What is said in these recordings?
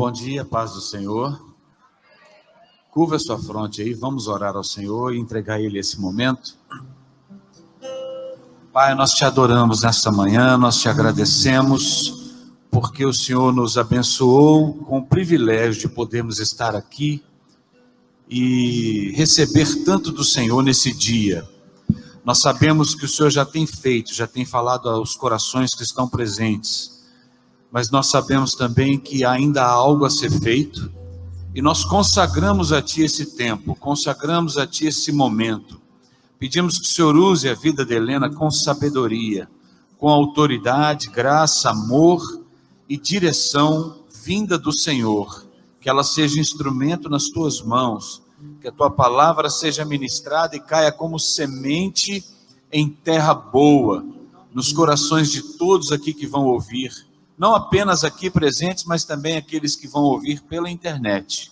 Bom dia, paz do Senhor. Curva a sua fronte aí, vamos orar ao Senhor e entregar a Ele esse momento. Pai, nós te adoramos nesta manhã, nós te agradecemos, porque o Senhor nos abençoou com o privilégio de podermos estar aqui e receber tanto do Senhor nesse dia. Nós sabemos que o Senhor já tem feito, já tem falado aos corações que estão presentes, mas nós sabemos também que ainda há algo a ser feito, e nós consagramos a Ti esse tempo, consagramos a Ti esse momento. Pedimos que o Senhor use a vida de Helena com sabedoria, com autoridade, graça, amor e direção vinda do Senhor. Que ela seja instrumento nas Tuas mãos, que a Tua palavra seja ministrada e caia como semente em terra boa, nos corações de todos aqui que vão ouvir, não apenas aqui presentes, mas também aqueles que vão ouvir pela internet.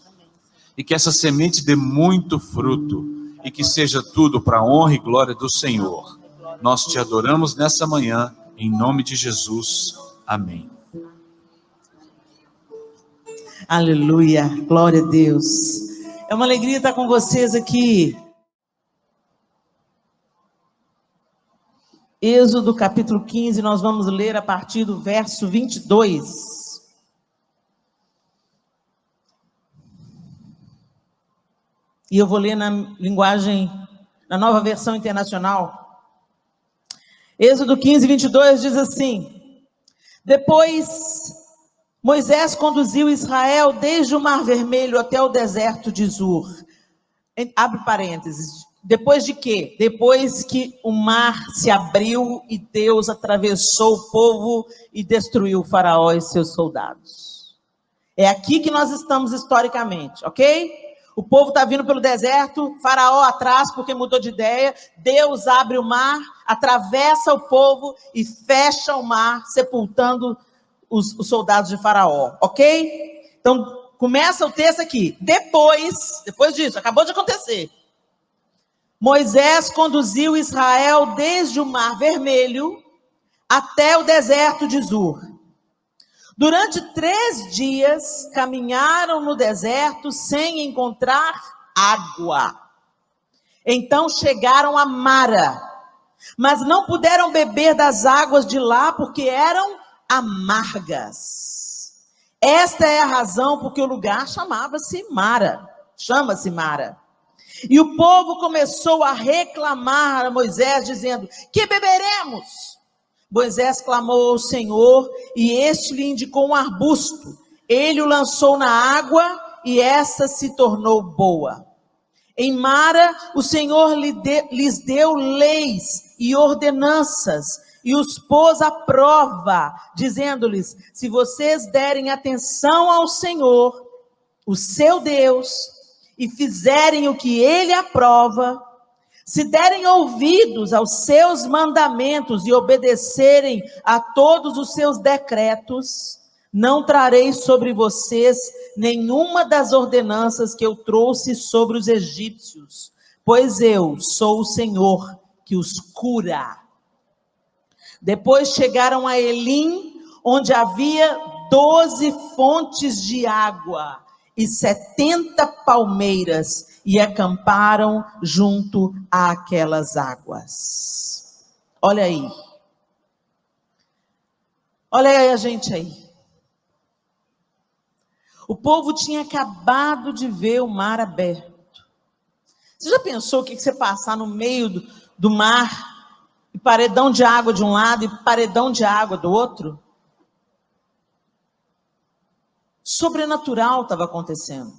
E que essa semente dê muito fruto, e que seja tudo para a honra e glória do Senhor. Nós te adoramos nessa manhã, em nome de Jesus. Amém. Aleluia, glória a Deus. É uma alegria estar com vocês aqui. Êxodo capítulo 15, nós vamos ler a partir do verso 22. E eu vou ler na nova versão internacional. Êxodo 15, 22 diz assim: Depois Moisés conduziu Israel desde o Mar Vermelho até o deserto de Zur. Abre parênteses. Depois de quê? Depois que o mar se abriu e Deus atravessou o povo e destruiu o faraó e seus soldados. É aqui que nós estamos historicamente, ok? O povo está vindo pelo deserto, faraó atrás porque mudou de ideia, Deus abre o mar, atravessa o povo e fecha o mar, sepultando os soldados de faraó, ok? Então, começa o texto aqui. Depois disso, acabou de acontecer. Moisés conduziu Israel desde o Mar Vermelho até o deserto de Zur. Durante 3 dias, caminharam no deserto sem encontrar água. Então chegaram a Mara, mas não puderam beber das águas de lá porque eram amargas. Esta é a razão porque o lugar chama-se Mara. E o povo começou a reclamar a Moisés, dizendo: que beberemos? Moisés clamou ao Senhor e este lhe indicou um arbusto. Ele o lançou na água e essa se tornou boa. Em Mara, o Senhor lhes deu leis e ordenanças e os pôs à prova, dizendo-lhes: se vocês derem atenção ao Senhor, o seu Deus, e fizerem o que Ele aprova, se derem ouvidos aos seus mandamentos e obedecerem a todos os seus decretos, não trarei sobre vocês nenhuma das ordenanças que eu trouxe sobre os egípcios, pois eu sou o Senhor que os cura. Depois chegaram a Elim, onde havia 12 fontes de água e 70 palmeiras, e acamparam junto àquelas águas. Olha aí. Olha aí a gente aí. O povo tinha acabado de ver o mar aberto. Você já pensou o que você passar no meio do mar, e paredão de água de um lado e paredão de água do outro? Sobrenatural estava acontecendo.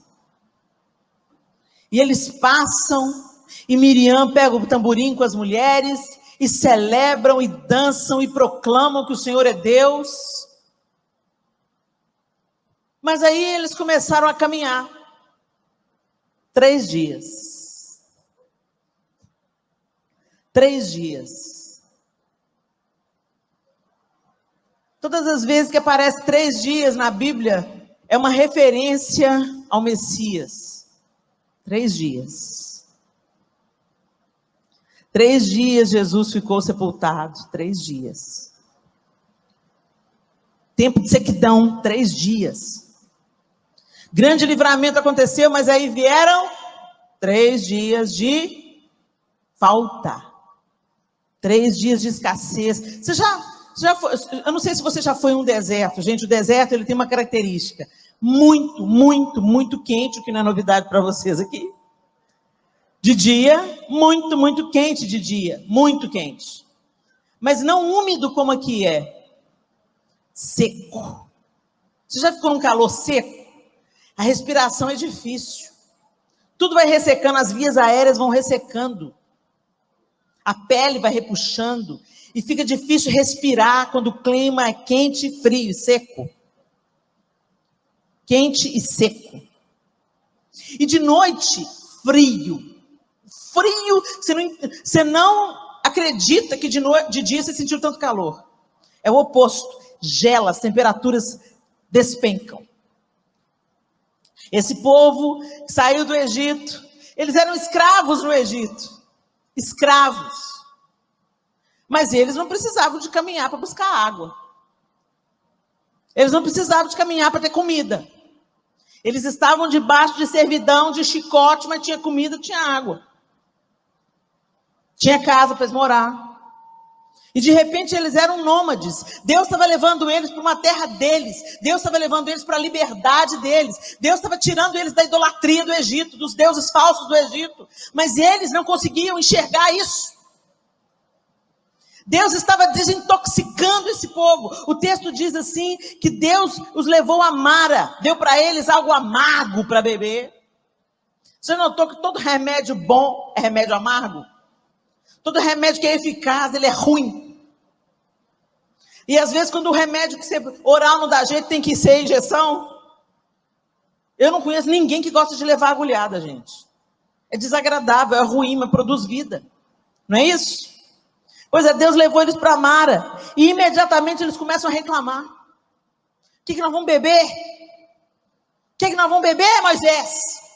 E eles passam, e Miriam pega o tamborim com as mulheres, e celebram, e dançam, e proclamam que o Senhor é Deus. Mas aí eles começaram a caminhar. 3 dias. 3 dias. Todas as vezes que aparece 3 dias na Bíblia, é uma referência ao Messias. 3 dias. 3 dias Jesus ficou sepultado. 3 dias. Tempo de sequidão, 3 dias. Grande livramento aconteceu, mas aí vieram 3 dias de falta. 3 dias de escassez. Você já foi, eu não sei se você já foi em um deserto. Gente, o deserto ele tem uma característica. Muito, muito, muito quente, o que não é novidade para vocês aqui. De dia, muito, muito quente de dia. Muito quente. Mas não úmido como aqui é. Seco. Você já ficou num calor seco? A respiração é difícil. Tudo vai ressecando, as vias aéreas vão ressecando. A pele vai repuxando. E fica difícil respirar quando o clima é quente, frio e seco. Quente e seco. E de noite, frio. Frio, você não acredita que de dia você sentiu tanto calor. É o oposto. Gela, as temperaturas despencam. Esse povo que saiu do Egito, eles eram escravos no Egito. Escravos. Mas eles não precisavam de caminhar para buscar água. Eles não precisavam de caminhar para ter comida. Eles estavam debaixo de servidão, de chicote, mas tinha comida, tinha água. Tinha casa para eles morar. E de repente eles eram nômades. Deus estava levando eles para uma terra deles. Deus estava levando eles para a liberdade deles. Deus estava tirando eles da idolatria do Egito, dos deuses falsos do Egito. Mas eles não conseguiam enxergar isso. Deus estava desintoxicando esse povo. O texto diz assim, que Deus os levou a Mara, deu para eles algo amargo para beber. Você notou que todo remédio bom é remédio amargo? Todo remédio que é eficaz, ele é ruim. E às vezes quando o remédio que você oral não dá jeito, tem que ser injeção. Eu não conheço ninguém que gosta de levar agulhada, gente. É desagradável, é ruim, mas produz vida. Não é isso? Pois é, Deus levou eles para Mara. E imediatamente eles começam a reclamar. O que nós vamos beber? O que nós vamos beber, Moisés?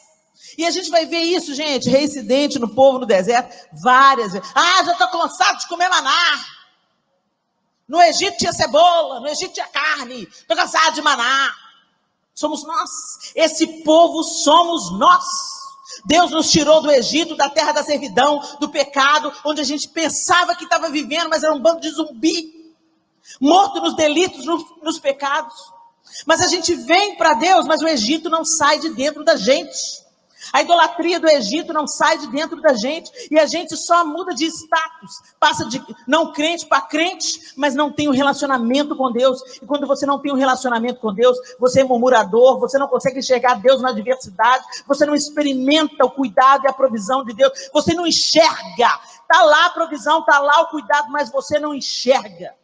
E a gente vai ver isso, gente, reincidente no povo no deserto, várias vezes. Já estou cansado de comer maná. No Egito tinha cebola, no Egito tinha carne. Estou cansado de maná. Somos nós. Esse povo somos nós. Deus nos tirou do Egito, da terra da servidão, do pecado, onde a gente pensava que estava vivendo, mas era um bando de zumbi, morto nos delitos, nos pecados. Mas a gente vem para Deus, mas o Egito não sai de dentro da gente. A idolatria do Egito não sai de dentro da gente, e a gente só muda de status, passa de não crente para crente, mas não tem um relacionamento com Deus. E quando você não tem um relacionamento com Deus, você é murmurador, você não consegue enxergar Deus na adversidade, você não experimenta o cuidado e a provisão de Deus, você não enxerga. Está lá a provisão, está lá o cuidado, mas você não enxerga,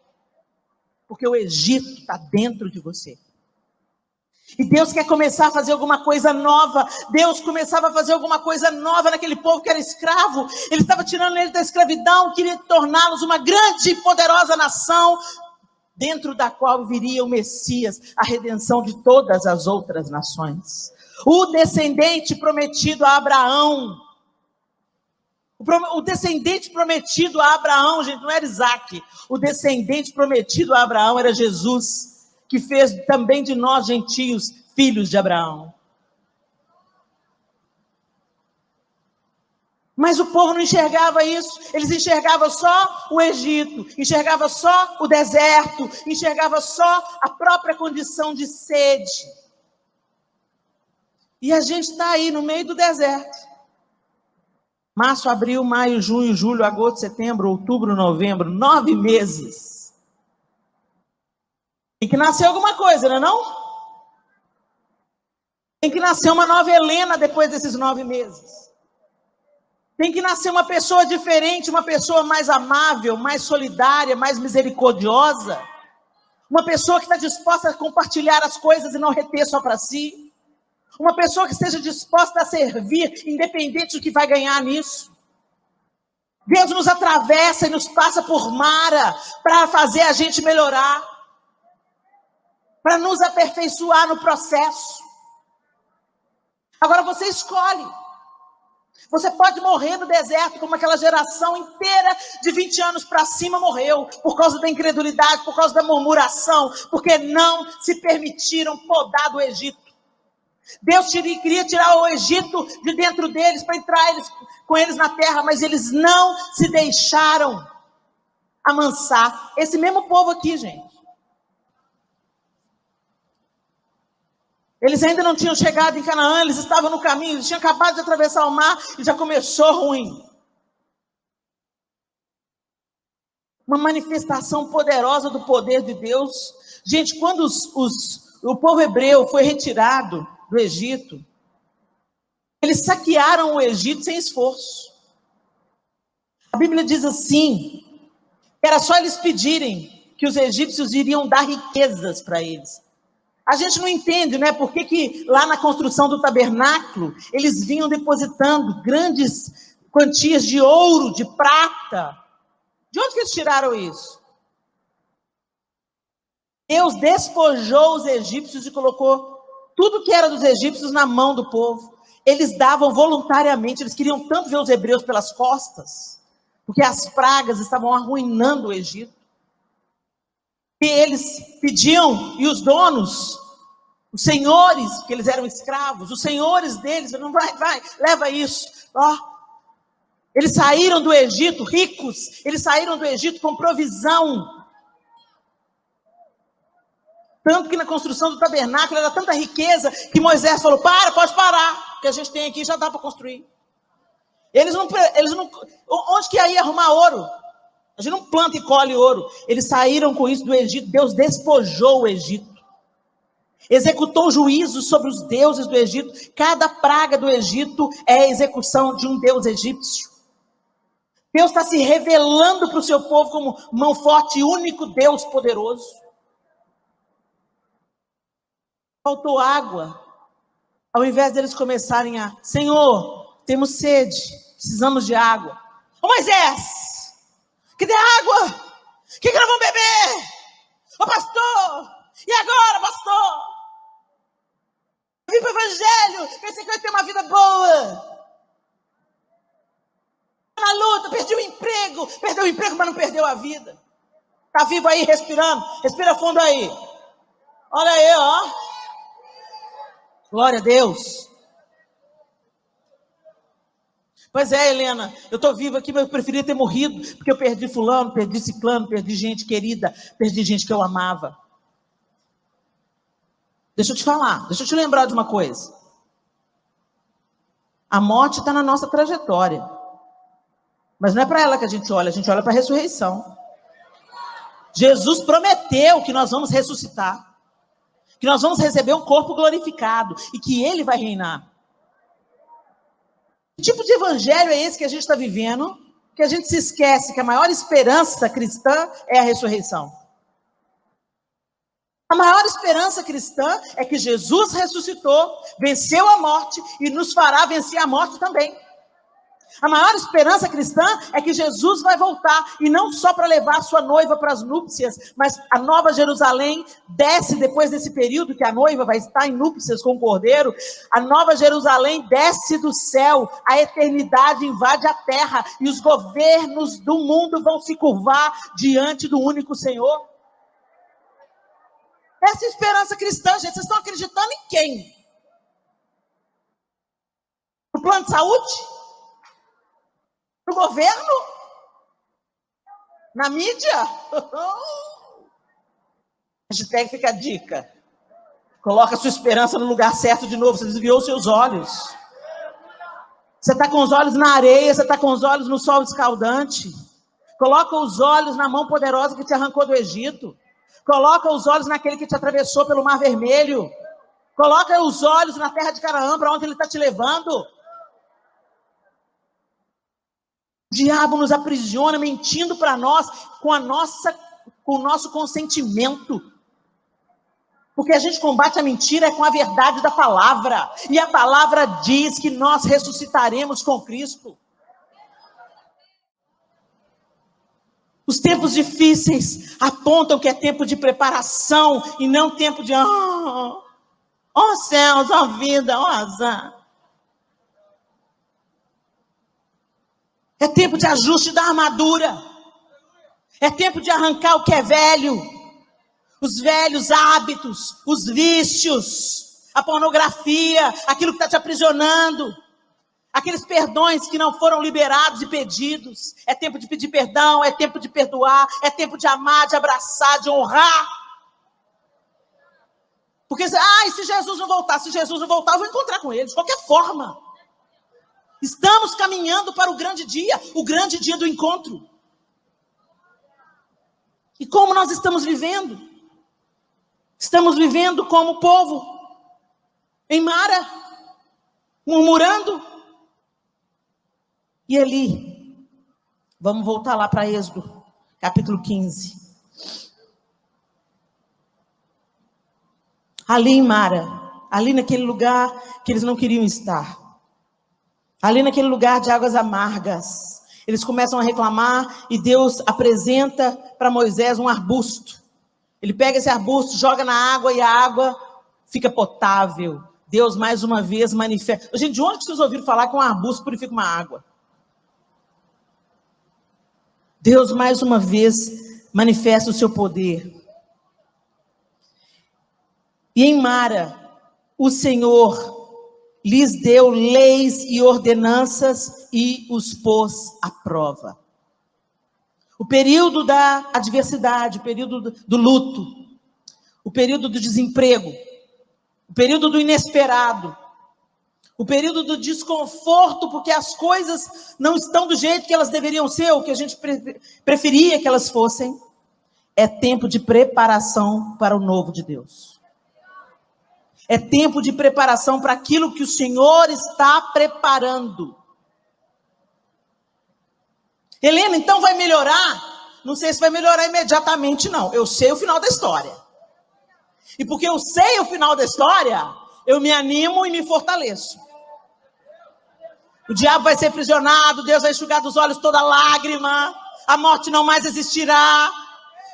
porque o Egito está dentro de você. E Deus quer começar a fazer alguma coisa nova. Deus começava a fazer alguma coisa nova naquele povo que era escravo. Ele estava tirando eles da escravidão, queria torná-los uma grande e poderosa nação, dentro da qual viria o Messias, a redenção de todas as outras nações. O descendente prometido a Abraão. O descendente prometido a Abraão, gente, não era Isaac. O descendente prometido a Abraão era Jesus, que fez também de nós, gentios, filhos de Abraão. Mas o povo não enxergava isso. Eles enxergavam só o Egito, enxergavam só o deserto, enxergavam só a própria condição de sede. E a gente está aí no meio do deserto. Março, abril, maio, junho, julho, agosto, setembro, outubro, novembro, 9 meses. Tem que nascer alguma coisa, não é não? Tem que nascer uma nova Helena depois desses 9 meses. Tem que nascer uma pessoa diferente, uma pessoa mais amável, mais solidária, mais misericordiosa. Uma pessoa que está disposta a compartilhar as coisas e não reter só para si. Uma pessoa que esteja disposta a servir, independente do que vai ganhar nisso. Deus nos atravessa e nos passa por Mara para fazer a gente melhorar, para nos aperfeiçoar no processo. Agora você escolhe. Você pode morrer no deserto, como aquela geração inteira de 20 anos para cima morreu, por causa da incredulidade, por causa da murmuração, porque não se permitiram podar do Egito. Deus queria tirar o Egito de dentro deles, para entrar com eles na terra, mas eles não se deixaram amansar. Esse mesmo povo aqui, gente. Eles ainda não tinham chegado em Canaã, eles estavam no caminho, eles tinham acabado de atravessar o mar e já começou ruim. Uma manifestação poderosa do poder de Deus. Gente, quando o povo hebreu foi retirado do Egito, eles saquearam o Egito sem esforço. A Bíblia diz assim, era só eles pedirem que os egípcios iriam dar riquezas para eles. A gente não entende, né? Por que lá na construção do tabernáculo, eles vinham depositando grandes quantias de ouro, de prata. De onde que eles tiraram isso? Deus despojou os egípcios e colocou tudo que era dos egípcios na mão do povo. Eles davam voluntariamente, eles queriam tanto ver os hebreus pelas costas, porque as pragas estavam arruinando o Egito. E eles pediam, e os donos, os senhores, porque eles eram escravos, os senhores deles, não vai, leva isso. Eles saíram do Egito ricos, eles saíram do Egito com provisão. Tanto que na construção do tabernáculo era tanta riqueza que Moisés falou, pode parar, o que a gente tem aqui já dá para construir. Eles não, onde que ia arrumar ouro? A gente não planta e colhe ouro. Eles saíram com isso do Egito, Deus despojou o Egito. Executou juízos sobre os deuses do Egito. Cada praga do Egito é a execução de um deus egípcio. Deus está se revelando para o seu povo como mão forte e único Deus poderoso. Faltou água. Ao invés deles começarem Senhor, temos sede, precisamos de água. Ô Moisés, cadê água? O que nós vamos beber? Ô pastor, e agora, pastor? Eu vim para o evangelho, pensei que eu ia ter uma vida boa. Na luta, perdeu o emprego, mas não perdeu a vida. Está vivo aí, respirando, respira fundo aí. Olha aí, ó. Glória a Deus. Pois é, Helena, eu estou viva aqui, mas eu preferia ter morrido, porque eu perdi fulano, perdi ciclano, perdi gente querida, perdi gente que eu amava. Deixa eu te falar, deixa eu te lembrar de uma coisa. A morte está na nossa trajetória. Mas não é para ela que a gente olha para a ressurreição. Jesus prometeu que nós vamos ressuscitar. Que nós vamos receber um corpo glorificado e que Ele vai reinar. Que tipo de evangelho é esse que a gente está vivendo, que a gente se esquece que a maior esperança cristã é a ressurreição? A maior esperança cristã é que Jesus ressuscitou, venceu a morte e nos fará vencer a morte também. A maior esperança cristã é que Jesus vai voltar, e não só para levar a sua noiva para as núpcias, mas a Nova Jerusalém desce depois desse período que a noiva vai estar em núpcias com o Cordeiro. A Nova Jerusalém desce do céu, a eternidade invade a terra, e os governos do mundo vão se curvar diante do único Senhor. Essa é a esperança cristã, gente. Vocês estão acreditando em quem? No plano de saúde? No governo? Na mídia? Hashtag fica a dica. Coloca a sua esperança no lugar certo de novo. Você desviou os seus olhos. Você está com os olhos na areia, você está com os olhos no sol escaldante. Coloca os olhos na mão poderosa que te arrancou do Egito. Coloca os olhos naquele que te atravessou pelo Mar Vermelho. Coloca os olhos na terra de Canaã, para onde ele está te levando. O diabo nos aprisiona mentindo para nós com o nosso consentimento. Porque a gente combate a mentira com a verdade da palavra. E a palavra diz que nós ressuscitaremos com Cristo. Os tempos difíceis apontam que é tempo de preparação e não tempo de céus, vida, azar. É tempo de ajuste da armadura. É tempo de arrancar o que é velho. Os velhos hábitos, os vícios, a pornografia, aquilo que está te aprisionando, aqueles perdões que não foram liberados e pedidos. É tempo de pedir perdão, é tempo de perdoar, é tempo de amar, de abraçar, de honrar. Porque, e se Jesus não voltar? Se Jesus não voltar, eu vou encontrar com ele, de qualquer forma. Estamos caminhando para o grande dia do encontro. E como nós estamos vivendo? Estamos vivendo como povo, em Mara, murmurando. E ali, vamos voltar lá para Êxodo, capítulo 15. Ali em Mara, ali naquele lugar que eles não queriam estar. Ali naquele lugar de águas amargas. Eles começam a reclamar e Deus apresenta para Moisés um arbusto. Ele pega esse arbusto, joga na água e a água fica potável. Deus mais uma vez manifesta. Gente, de onde que vocês ouviram falar que um arbusto purifica uma água? Deus mais uma vez manifesta o seu poder. E em Mara, o Senhor lhes deu leis e ordenanças e os pôs à prova. O período da adversidade, o período do luto, o período do desemprego, o período do inesperado, o período do desconforto, porque as coisas não estão do jeito que elas deveriam ser, ou que a gente preferia que elas fossem, é tempo de preparação para o novo de Deus. É tempo de preparação para aquilo que o Senhor está preparando. Helena, então vai melhorar? Não sei se vai melhorar imediatamente, não. Eu sei o final da história. E porque eu sei o final da história, eu me animo e me fortaleço. O diabo vai ser aprisionado, Deus vai enxugar dos olhos toda lágrima, a morte não mais existirá.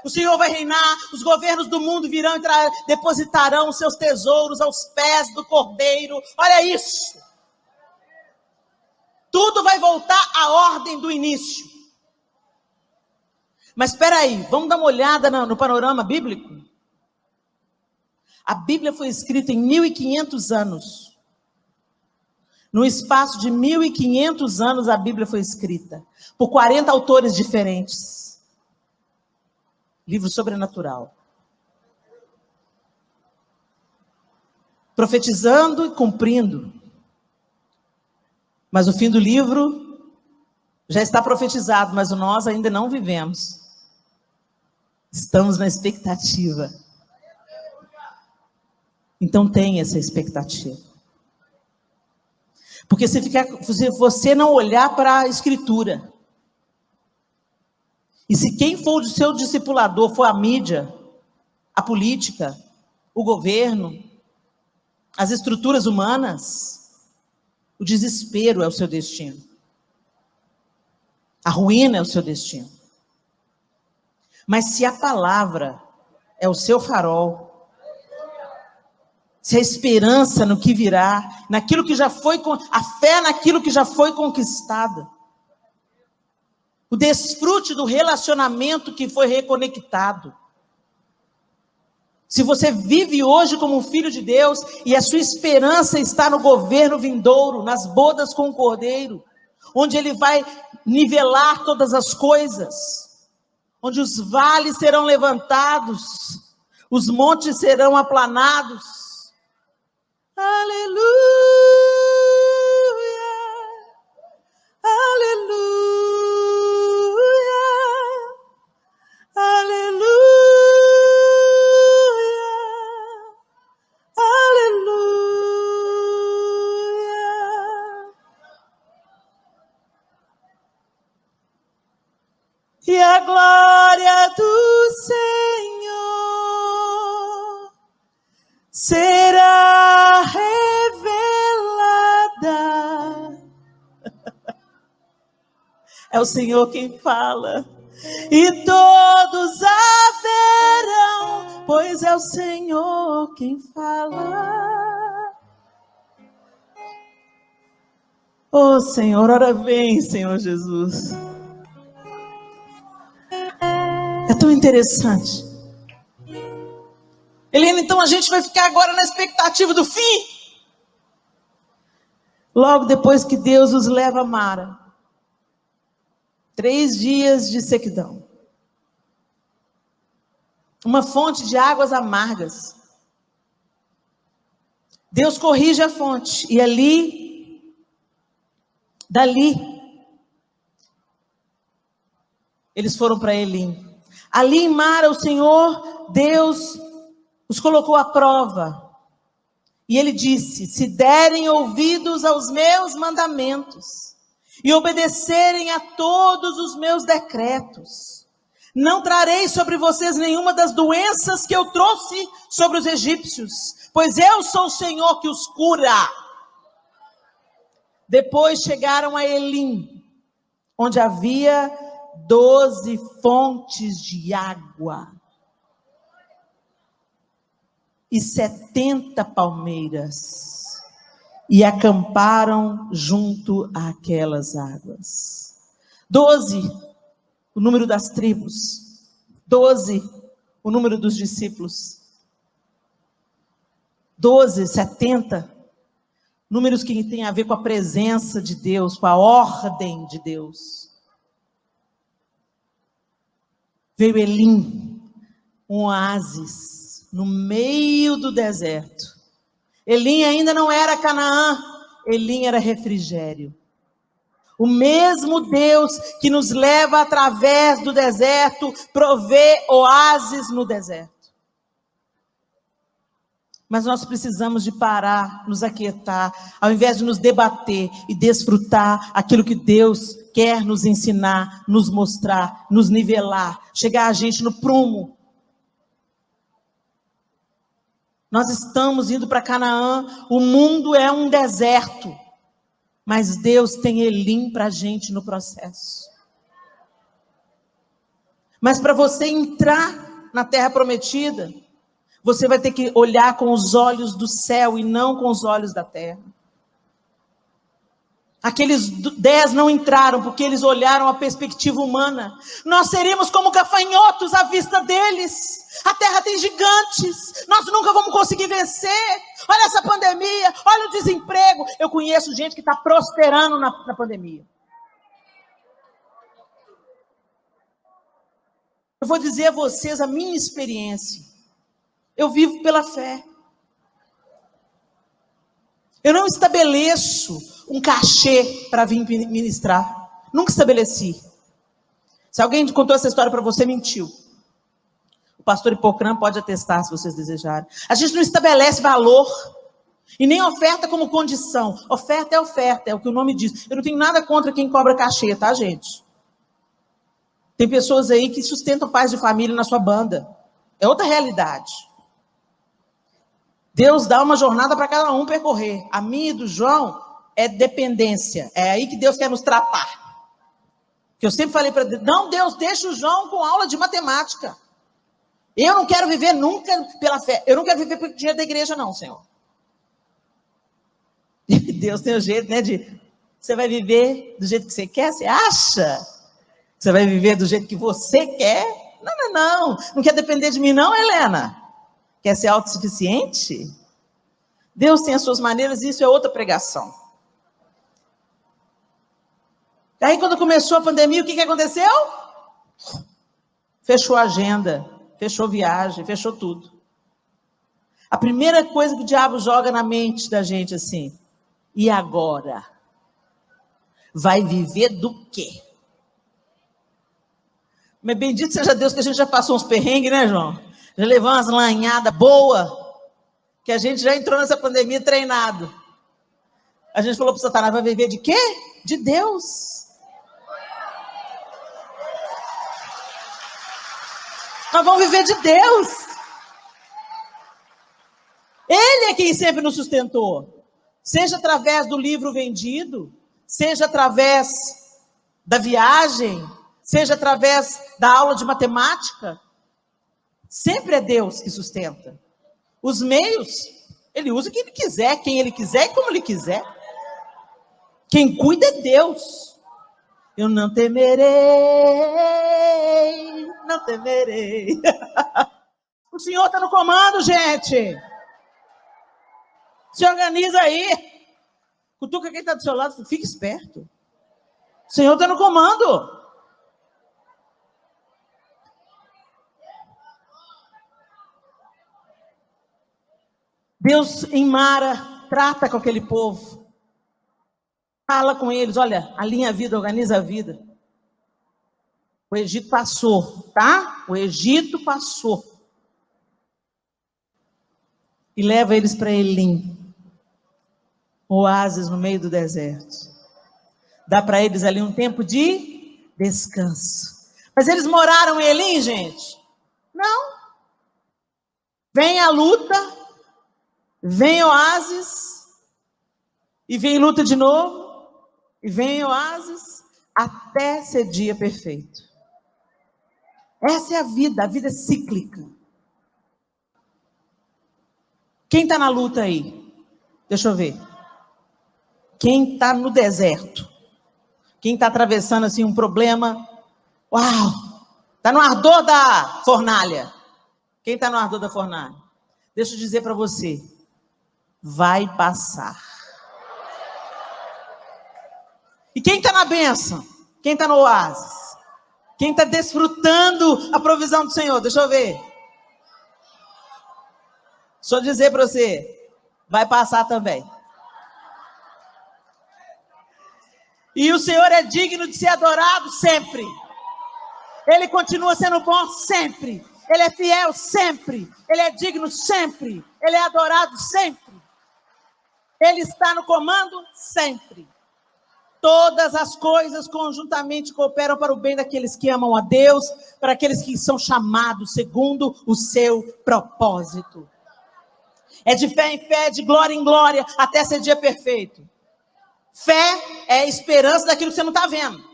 O Senhor vai reinar, os governos do mundo virão e depositarão os seus tesouros aos pés do Cordeiro. Olha isso. Tudo vai voltar à ordem do início. Mas espera aí, vamos dar uma olhada no panorama bíblico? A Bíblia foi escrita em 1500 anos. No espaço de 1500 anos, a Bíblia foi escrita por 40 autores diferentes. Livro sobrenatural. Profetizando e cumprindo. Mas o fim do livro já está profetizado, mas nós ainda não vivemos. Estamos na expectativa. Então tenha essa expectativa. Porque se você não olhar para a Escritura, e se quem for o seu discipulador for a mídia, a política, o governo, as estruturas humanas, o desespero é o seu destino. A ruína é o seu destino. Mas se a palavra é o seu farol, se a esperança no que virá, naquilo que já foi, a fé naquilo que já foi conquistado, o desfrute do relacionamento que foi reconectado. Se você vive hoje como um filho de Deus e a sua esperança está no governo vindouro, nas bodas com o Cordeiro, onde Ele vai nivelar todas as coisas, onde os vales serão levantados, os montes serão aplanados. Aleluia, aleluia. E a glória do Senhor será revelada. É o Senhor quem fala. E todos a verão, pois é o Senhor quem fala. Oh Senhor, ora vem, Senhor Jesus. É tão interessante. Helena, então a gente vai ficar agora na expectativa do fim. Logo depois que Deus os leva a Mara, 3 dias de sequidão, uma fonte de águas amargas. Deus corrige a fonte, e dali, eles foram para Elim. Ali em Mara, o Senhor, Deus, os colocou à prova. E ele disse: se derem ouvidos aos meus mandamentos, e obedecerem a todos os meus decretos, não trarei sobre vocês nenhuma das doenças que eu trouxe sobre os egípcios, pois eu sou o Senhor que os cura. Depois chegaram a Elim, onde havia 12 fontes de água e 70 palmeiras, e acamparam junto àquelas águas. 12, o número das tribos. 12, o número dos discípulos. 12, 70, números que têm a ver com a presença de Deus, com a ordem de Deus. Veio Elim, um oásis no meio do deserto. Elim ainda não era Canaã, Elim era refrigério. O mesmo Deus que nos leva através do deserto, provê oásis no deserto. Mas nós precisamos de parar, nos aquietar, ao invés de nos debater e desfrutar aquilo que Deus quer nos ensinar, nos mostrar, nos nivelar, chegar a gente no prumo. Nós estamos indo para Canaã, o mundo é um deserto, mas Deus tem Elim para a gente no processo. Mas para você entrar na terra prometida, você vai ter que olhar com os olhos do céu e não com os olhos da terra. Aqueles 10 não entraram porque eles olharam a perspectiva humana. Nós seremos como gafanhotos à vista deles. A terra tem gigantes, nós nunca vamos conseguir vencer. Olha essa pandemia, olha o desemprego. Eu conheço gente que está prosperando na pandemia. Eu vou dizer a vocês a minha experiência. Eu vivo pela fé. Eu não estabeleço um cachê para vir ministrar. Nunca estabeleci. Se alguém contou essa história para você, mentiu. O pastor Hipocrã pode atestar, se vocês desejarem. A gente não estabelece valor. E nem oferta como condição. Oferta, é o que o nome diz. Eu não tenho nada contra quem cobra cachê, tá, gente? Tem pessoas aí que sustentam pais de família na sua banda. É outra realidade. Deus dá uma jornada para cada um percorrer. A minha e do João é dependência. É aí que Deus quer nos tratar. Que eu sempre falei para Deus, não, Deus, deixa o João com aula de matemática. Eu não quero viver nunca pela fé. Eu não quero viver pelo dinheiro da igreja, não, Senhor. E Deus tem o jeito, né, de... Você vai viver do jeito que você quer? Você acha? Você vai viver do jeito que você quer? Não. Não quer depender de mim, não, Helena? Quer ser autossuficiente? Deus tem as suas maneiras, e isso é outra pregação. Aí, quando começou a pandemia, o que aconteceu? Fechou a agenda, fechou viagem, fechou tudo. A primeira coisa que o diabo joga na mente da gente assim, e agora? Vai viver do quê? Mas bendito seja Deus que a gente já passou uns perrengues, né, João? Já levou umas lanhadas boas, que a gente já entrou nessa pandemia treinado. A gente falou para o Satanás, vai viver de quê? De Deus. Nós vamos viver de Deus. Ele é quem sempre nos sustentou. Seja através do livro vendido, seja através da viagem, seja através da aula de matemática. Sempre é Deus que sustenta. Os meios, ele usa quem ele quiser e como ele quiser. Quem cuida é Deus. Eu não temerei, não temerei. O Senhor está no comando, gente. Se organiza aí. Cutuca quem está do seu lado, fica esperto. O Senhor está no comando. Deus em Mara trata com aquele povo. Fala com eles, olha, alinha a vida, organiza a vida. O Egito passou, tá? O Egito passou. E leva eles para Elim. Oásis no meio do deserto. Dá para eles ali um tempo de descanso. Mas eles moraram em Elim, gente? Não. Vem a luta, vem Oásis, e vem luta de novo, e vem Oásis, até ser dia perfeito. Essa é a vida é cíclica. Quem está na luta aí? Deixa eu ver. Quem está no deserto? Quem está atravessando assim um problema? Uau! Está no ardor da fornalha. Quem está no ardor da fornalha? Deixa eu dizer para você. Vai passar. E quem está na bênção? Quem está no oásis? Quem está desfrutando a provisão do Senhor? Deixa eu ver. Deixa eu dizer para você. Vai passar também. E o Senhor é digno de ser adorado sempre. Ele continua sendo bom sempre. Ele é fiel sempre. Ele é digno sempre. Ele é adorado sempre. Ele está no comando sempre. Todas as coisas conjuntamente cooperam para o bem daqueles que amam a Deus, para aqueles que são chamados segundo o seu propósito. É de fé em fé, de glória em glória, até ser dia perfeito. Fé é a esperança daquilo que você não está vendo.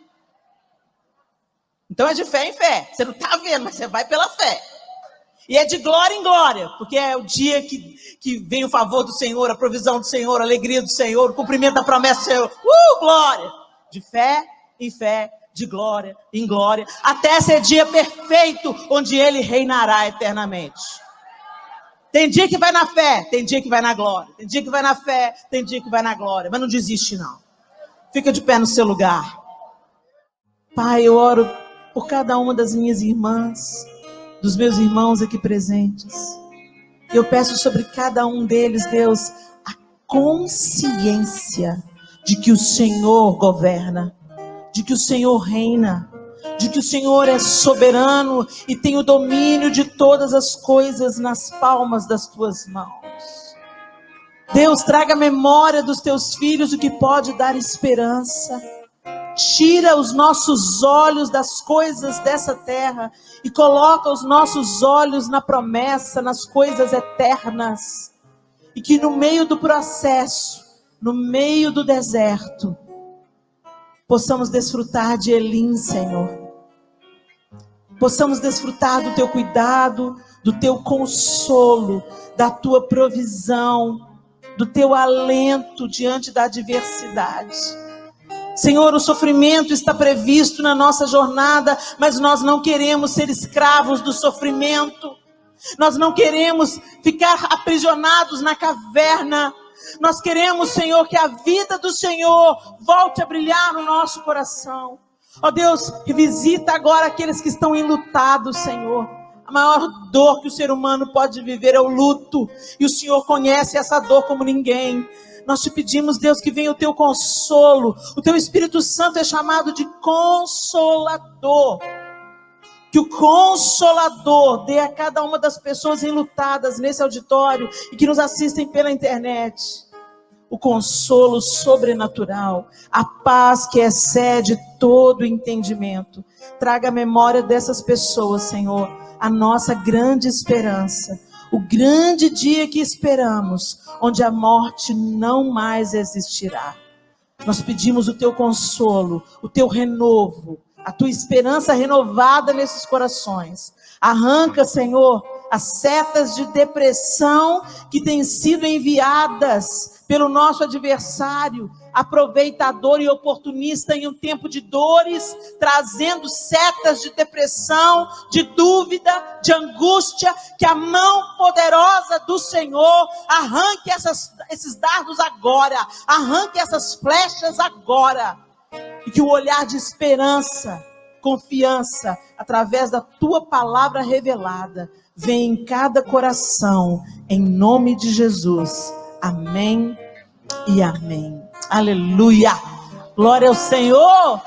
Então é de fé em fé. Você não está vendo, mas você vai pela fé. E é de glória em glória, porque é o dia que vem o favor do Senhor, a provisão do Senhor, a alegria do Senhor, o cumprimento da promessa do Senhor. Glória! De fé em fé, de glória em glória, até ser dia perfeito, onde Ele reinará eternamente. Tem dia que vai na fé, tem dia que vai na glória. Tem dia que vai na fé, tem dia que vai na glória. Mas não desiste, não. Fica de pé no seu lugar. Pai, eu oro por cada uma das minhas irmãs, dos meus irmãos aqui presentes. Eu peço sobre cada um deles, Deus, a consciência de que o Senhor governa, de que o Senhor reina, de que o Senhor é soberano e tem o domínio de todas as coisas nas palmas das tuas mãos. Deus, traga a memória dos teus filhos o que pode dar esperança. Tira os nossos olhos das coisas dessa terra e coloca os nossos olhos na promessa, nas coisas eternas. E que no meio do processo, no meio do deserto, possamos desfrutar de Elim, Senhor. Possamos desfrutar do teu cuidado, do teu consolo, da tua provisão, do teu alento diante da adversidade. Senhor, o sofrimento está previsto na nossa jornada, mas nós não queremos ser escravos do sofrimento. Nós não queremos ficar aprisionados na caverna. Nós queremos, Senhor, que a vida do Senhor volte a brilhar no nosso coração. Ó Deus, visita agora aqueles que estão enlutados, Senhor. A maior dor que o ser humano pode viver é o luto. E o Senhor conhece essa dor como ninguém. Nós te pedimos, Deus, que venha o teu consolo. O teu Espírito Santo é chamado de Consolador. Que o Consolador dê a cada uma das pessoas enlutadas nesse auditório e que nos assistem pela internet o consolo sobrenatural, a paz que excede todo entendimento. Traga a memória dessas pessoas, Senhor, a nossa grande esperança, o grande dia que esperamos, onde a morte não mais existirá. Nós pedimos o teu consolo, o teu renovo, a tua esperança renovada nesses corações. Arranca, Senhor, as setas de depressão que têm sido enviadas pelo nosso adversário, aproveitador e oportunista em um tempo de dores, trazendo setas de depressão, de dúvida, de angústia. Que a mão poderosa do Senhor arranque esses dardos agora, arranque essas flechas agora, e que o olhar de esperança, confiança, através da tua palavra revelada, venha em cada coração, em nome de Jesus. Amém e amém. Aleluia. Glória ao Senhor.